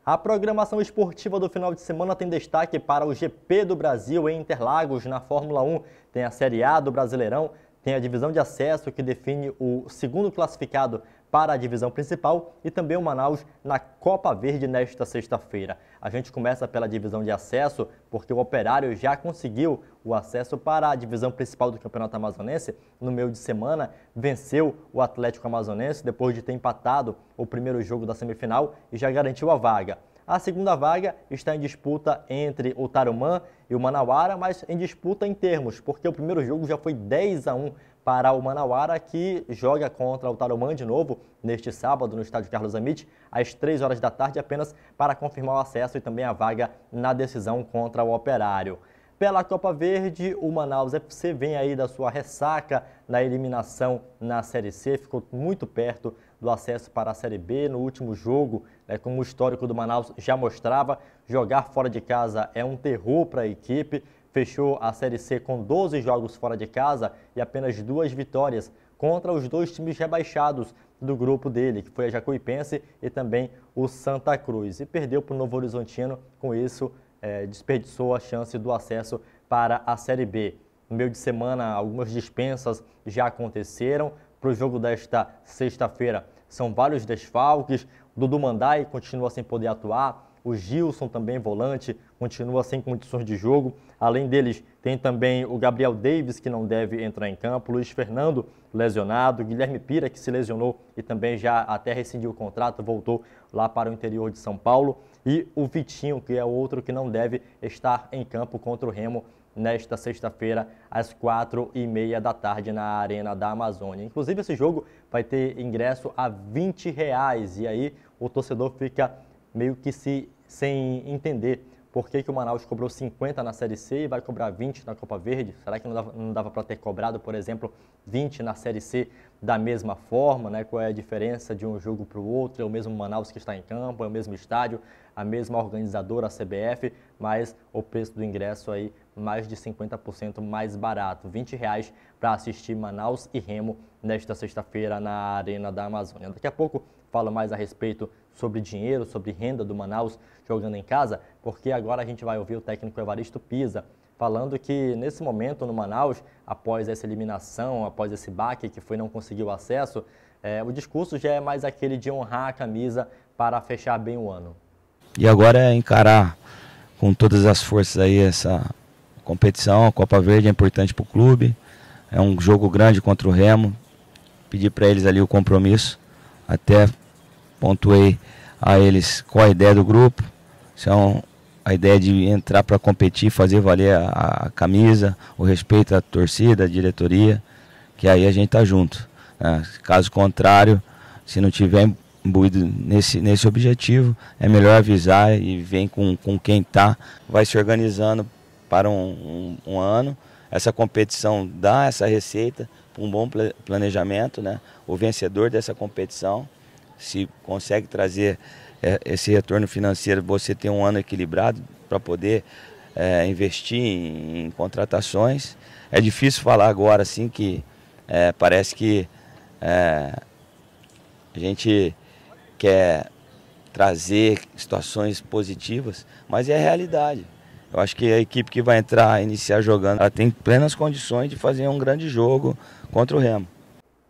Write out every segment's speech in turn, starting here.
A programação esportiva do final de semana tem destaque para o GP do Brasil em Interlagos, na Fórmula 1. Tem a Série A do Brasileirão, tem a divisão de acesso que define o segundo classificado para a divisão principal e também o Manaus na Copa Verde nesta sexta-feira. A gente começa pela divisão de acesso, porque o Operário já conseguiu o acesso para a divisão principal do Campeonato Amazonense. No meio de semana, venceu o Atlético Amazonense depois de ter empatado o primeiro jogo da semifinal e já garantiu a vaga. A segunda vaga está em disputa entre o Tarumã e o Manauara, mas em disputa em termos, porque o primeiro jogo já foi 10-1 para o Manauara, que joga contra o Tarumã de novo neste sábado no estádio Carlos Amit, às 3 horas da tarde, apenas para confirmar o acesso e também a vaga na decisão contra o Operário. Pela Copa Verde, o Manaus FC vem aí da sua ressaca na eliminação na Série C, ficou muito perto do acesso para a Série B no último jogo, como o histórico do Manaus já mostrava, jogar fora de casa é um terror para a equipe, fechou a Série C com 12 jogos fora de casa e apenas 2 vitórias contra os 2 times rebaixados do grupo dele, que foi a Jacuipense e também o Santa Cruz, e perdeu para o Novo Horizontino, com isso desperdiçou a chance do acesso para a Série B. No meio de semana, algumas dispensas já aconteceram. Para o jogo desta sexta-feira, são vários desfalques. O Dudu Mandai continua sem poder atuar. O Gilson, também volante, continua sem condições de jogo. Além deles, tem também o Gabriel Davis, que não deve entrar em campo. Luiz Fernando, lesionado. Guilherme Pira, que se lesionou e também já até rescindiu o contrato, voltou lá para o interior de São Paulo. E o Vitinho, que é outro que não deve estar em campo contra o Remo nesta sexta-feira, às 4h30 da tarde, na Arena da Amazônia. Inclusive, esse jogo vai ter ingresso a R$20, e aí o torcedor fica meio que sem entender por que o Manaus cobrou 50 na Série C e vai cobrar 20 na Copa Verde. Será que não dava para ter cobrado, por exemplo, 20 na Série C da mesma forma, né? Qual é a diferença de um jogo para o outro? É o mesmo Manaus que está em campo, é o mesmo estádio, a mesma organizadora, a CBF, mas o preço do ingresso aí mais de 50% mais barato, R$20 para assistir Manaus e Remo nesta sexta-feira na Arena da Amazônia. Daqui a pouco falo mais a respeito sobre dinheiro, sobre renda do Manaus jogando em casa, porque agora a gente vai ouvir o técnico Evaristo Pisa falando que nesse momento no Manaus, após essa eliminação, após esse baque que foi não conseguir o acesso, o discurso já é mais aquele de honrar a camisa para fechar bem o ano. E agora é encarar com todas as forças aí essa competição. A Copa Verde é importante para o clube, é um jogo grande contra o Remo, pedir para eles ali o compromisso, até pontuei a eles qual a ideia do grupo, são a ideia de entrar para competir, fazer valer a camisa, o respeito à torcida, à diretoria, que aí a gente tá junto, né? Caso contrário, se não tiver imbuído nesse objetivo, é melhor avisar e vem com quem tá, vai se organizando para um ano. Essa competição dá essa receita, um bom planejamento, né? O vencedor dessa competição, se consegue trazer esse retorno financeiro, você tem um ano equilibrado para poder investir em contratações. É difícil falar agora assim que parece que a gente quer trazer situações positivas, mas é a realidade. Eu acho que a equipe que vai iniciar jogando, ela tem plenas condições de fazer um grande jogo contra o Remo.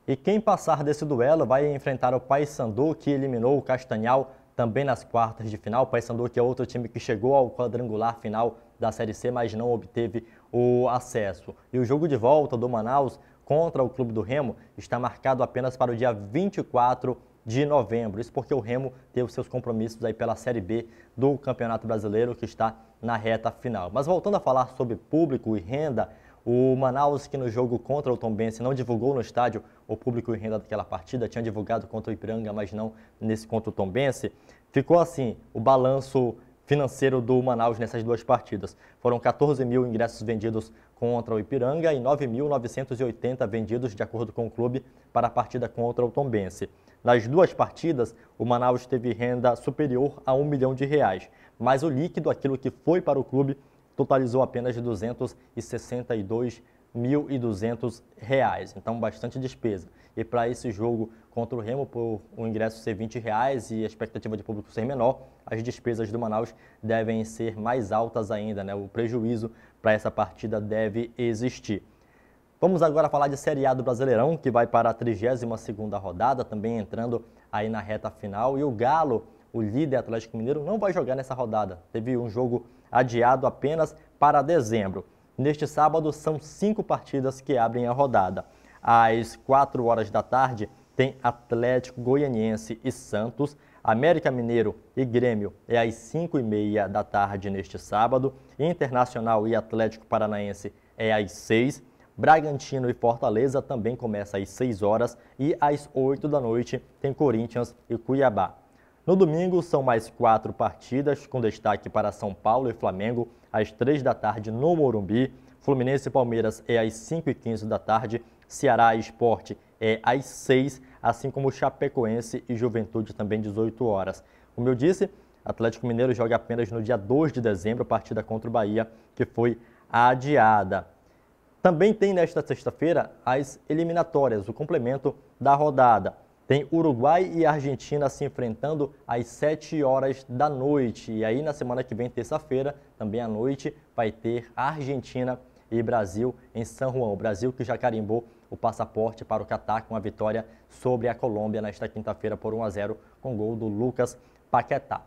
E quem passar desse duelo vai enfrentar o Paysandu, que eliminou o Castanhal também nas quartas de final. O Paysandu, que é outro time que chegou ao quadrangular final da Série C, mas não obteve o acesso. E o jogo de volta do Manaus contra o Clube do Remo está marcado apenas para o dia 24 de novembro. Isso porque o Remo teve os seus compromissos aí pela Série B do Campeonato Brasileiro, que está na reta final. Mas voltando a falar sobre público e renda, o Manaus, que no jogo contra o Tombense não divulgou no estádio o público e renda daquela partida, tinha divulgado contra o Ipiranga, mas não nesse contra o Tombense, ficou assim o balanço financeiro do Manaus nessas duas partidas. Foram 14 mil ingressos vendidos contra o Ipiranga e 9.980 vendidos, de acordo com o clube, para a partida contra o Tombense. Nas duas partidas, o Manaus teve renda superior a R$1 milhão, mas o líquido, aquilo que foi para o clube, totalizou apenas R$262 R$ 1.200. Então, bastante despesa. E para esse jogo contra o Remo, por o ingresso ser R$ 20 e a expectativa de público ser menor, as despesas do Manaus devem ser mais altas ainda, né? O prejuízo para essa partida deve existir. Vamos agora falar de Série A do Brasileirão, que vai para a 32ª rodada, também entrando aí na reta final. E o Galo, o líder Atlético Mineiro, não vai jogar nessa rodada. Teve um jogo adiado apenas para dezembro. Neste sábado, são 5 partidas que abrem a rodada. Às 4 horas da tarde, tem Atlético Goianiense e Santos. América Mineiro e Grêmio é às 5h30 da tarde neste sábado. Internacional e Atlético Paranaense é às 6h. Bragantino e Fortaleza também começa às 6 horas. E às 8 da noite tem Corinthians e Cuiabá. No domingo, são mais 4 partidas, com destaque para São Paulo e Flamengo, às 3 da tarde no Morumbi. Fluminense e Palmeiras é às 5h15 da tarde. Ceará e Sport é às 6h, assim como Chapecoense e Juventude também 18 horas. Como eu disse, Atlético Mineiro joga apenas no dia 2 de dezembro, a partida contra o Bahia, que foi adiada. Também tem nesta sexta-feira as eliminatórias, o complemento da rodada. Tem Uruguai e Argentina se enfrentando às 7 horas da noite. E aí na semana que vem, terça-feira, também à noite, vai ter Argentina e Brasil em São João. O Brasil que já carimbou o passaporte para o Catar com a vitória sobre a Colômbia nesta quinta-feira por 1-0 com gol do Lucas Paquetá.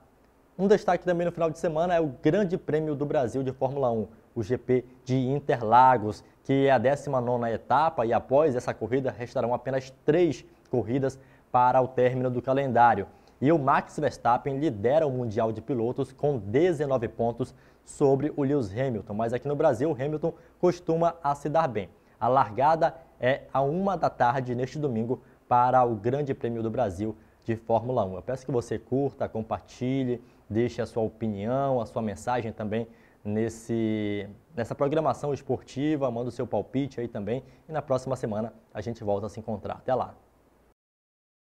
Um destaque também no final de semana é o Grande Prêmio do Brasil de Fórmula 1, o GP de Interlagos, que é a 19ª etapa e após essa corrida restarão apenas 3 corridas para o término do calendário. E o Max Verstappen lidera o Mundial de Pilotos com 19 pontos sobre o Lewis Hamilton, mas aqui no Brasil o Hamilton costuma se dar bem. A largada é à 1 da tarde neste domingo para o Grande Prêmio do Brasil de Fórmula 1. Eu peço que você curta, compartilhe, deixe a sua opinião, a sua mensagem também nessa programação esportiva, manda o seu palpite aí também e na próxima semana a gente volta a se encontrar. Até lá!